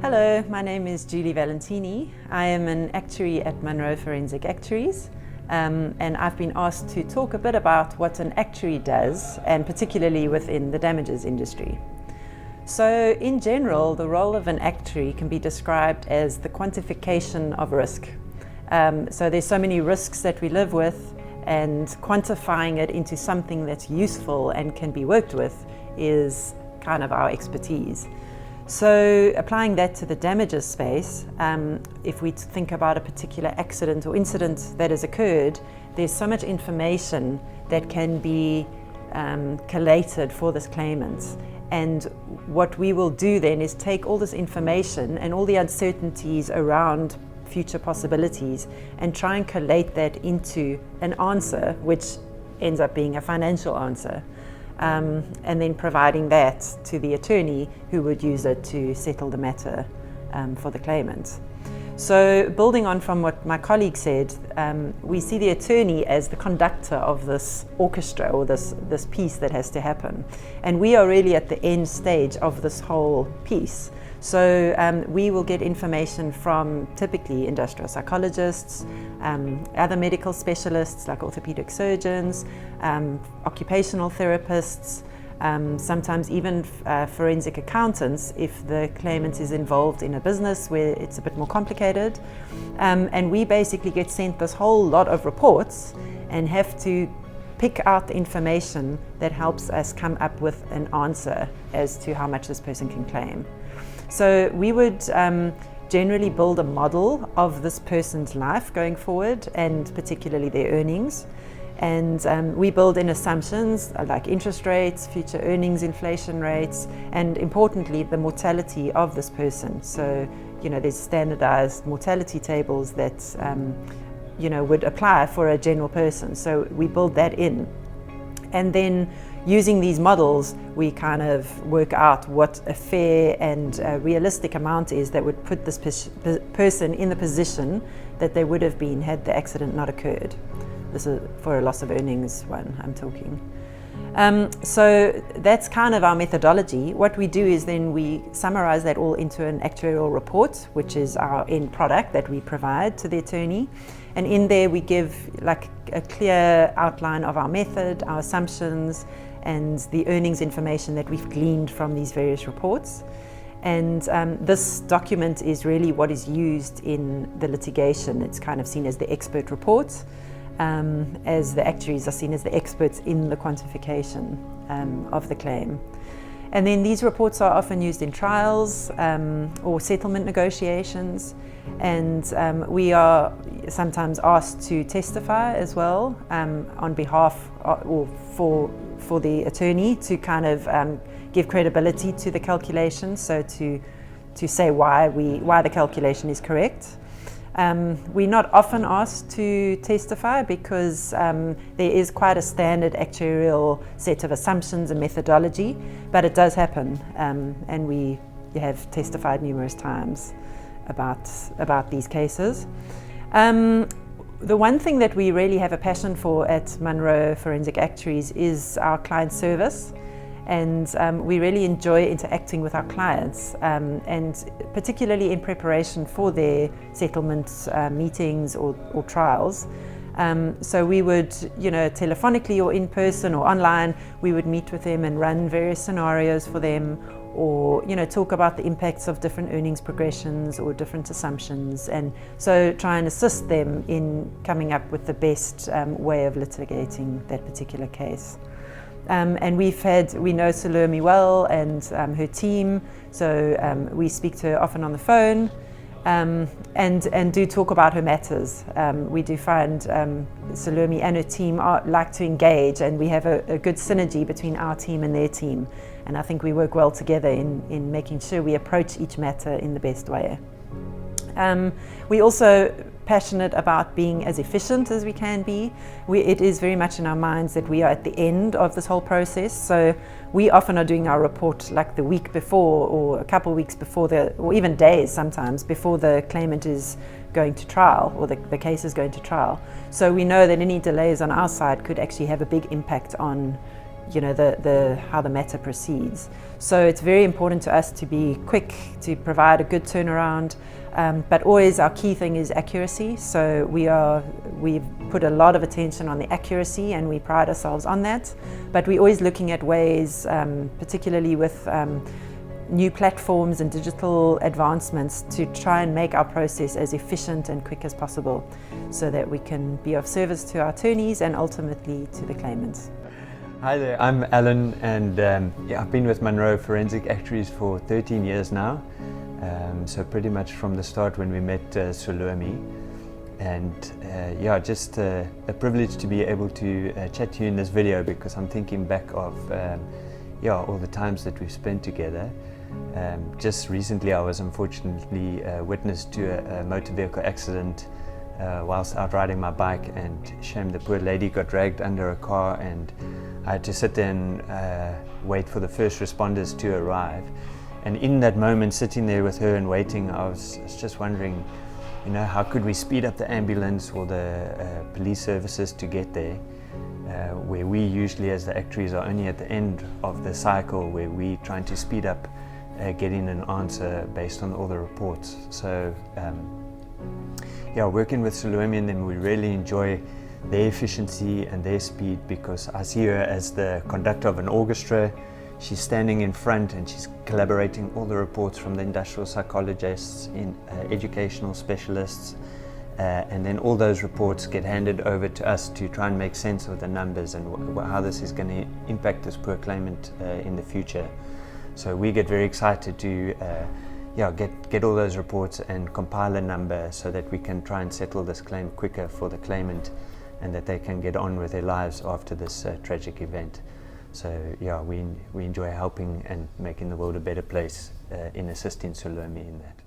Hello, my name is Julie Valentini. I am an actuary at Munro Forensic Actuaries, and I've been asked to talk a bit about what an actuary does, and particularly within the damages industry. So in general, the role of an actuary can be described as the quantification of risk. So there's so many risks that we live with, and quantifying it into something that's useful and can be worked with is kind of our expertise. So applying that to the damages space, if we think about a particular accident or incident that has occurred, there's so much information that can be collated for this claimant. And what we will do then is take all this information and all the uncertainties around future possibilities and try and collate that into an answer, which ends up being a financial answer. And then providing that to the attorney who would use it to settle the matter for the claimant. So building on from what my colleague said, we see the attorney as the conductor of this orchestra or this piece that has to happen. And we are really at the end stage of this whole piece. So we will get information from typically industrial psychologists, other medical specialists like orthopedic surgeons, occupational therapists, sometimes even forensic accountants if the claimant is involved in a business where it's a bit more complicated. And we basically get sent this whole lot of reports and have to pick out the information that helps us come up with an answer as to how much this person can claim. So we would generally build a model of this person's life going forward, and particularly their earnings. And we build in assumptions like interest rates, future earnings, inflation rates, and importantly, the mortality of this person. So, there's standardized mortality tables that, would apply for a general person. So we build that in. And then using these models, we kind of work out what a fair and realistic amount is that would put this person in the position that they would have been had the accident not occurred. This is for a loss of earnings one I'm talking. So that's kind of our methodology. What we do is then we summarize that all into an actuarial report, which is our end product that we provide to the attorney. And in there we give like a clear outline of our method, our assumptions, and the earnings information that we've gleaned from these various reports. And this document is really what is used in the litigation. It's kind of seen as the expert report, as the actuaries are seen as the experts in the quantification of the claim. And then these reports are often used in trials or settlement negotiations, and we are sometimes asked to testify as well on behalf or for the attorney to kind of give credibility to the calculation, so to say why the calculation is correct. We're not often asked to testify because there is quite a standard actuarial set of assumptions and methodology, but it does happen, and we have testified numerous times about these cases. The one thing that we really have a passion for at Munro Forensic Actuaries is our client service. And we really enjoy interacting with our clients, and particularly in preparation for their settlement meetings or trials. So we would, telephonically or in person or online, we would meet with them and run various scenarios for them, or talk about the impacts of different earnings progressions or different assumptions, and so try and assist them in coming up with the best way of litigating that particular case. And we know Salomé well and her team, so we speak to her often on the phone, and do talk about her matters. We do find Salomé and her team like to engage, and we have a good synergy between our team and their team, and I think we work well together in making sure we approach each matter in the best way. We also passionate about being as efficient as we can be. It is very much in our minds that we are at the end of this whole process, so we often are doing our report like the week before or a couple of weeks before or even days sometimes before the claimant is going to trial or the case is going to trial. So we know that any delays on our side could actually have a big impact on how the matter proceeds. So it's very important to us to be quick, to provide a good turnaround, but always our key thing is accuracy. So we've put a lot of attention on the accuracy, and we pride ourselves on that. But we're always looking at ways, particularly with new platforms and digital advancements, to try and make our process as efficient and quick as possible, so that we can be of service to our attorneys and ultimately to the claimants. Hi there, I'm Alan, and I've been with Munro Forensic Actuaries for 13 years now. So pretty much from the start when we met Salomé. And just a privilege to be able to chat to you in this video, because I'm thinking back of all the times that we've spent together. Just recently I was unfortunately witness to a motor vehicle accident whilst out riding my bike, and shame the poor lady got dragged under a car, and I had to sit there and wait for the first responders to arrive. And in that moment, sitting there with her and waiting, I was just wondering, how could we speed up the ambulance or the police services to get there, where we usually as the actuaries are only at the end of the cycle, where we're trying to speed up getting an answer based on all the reports. So working with Salomé and them, we really enjoy their efficiency and their speed, because I see her as the conductor of an orchestra. She's standing in front and she's collaborating all the reports from the industrial psychologists, educational specialists, and then all those reports get handed over to us to try and make sense of the numbers and how this is going to impact this poor claimant in the future. So we get very excited to get all those reports and compile a number so that we can try and settle this claim quicker for the claimant, and that they can get on with their lives after this tragic event. So we enjoy helping and making the world a better place in assisting Salomé in that.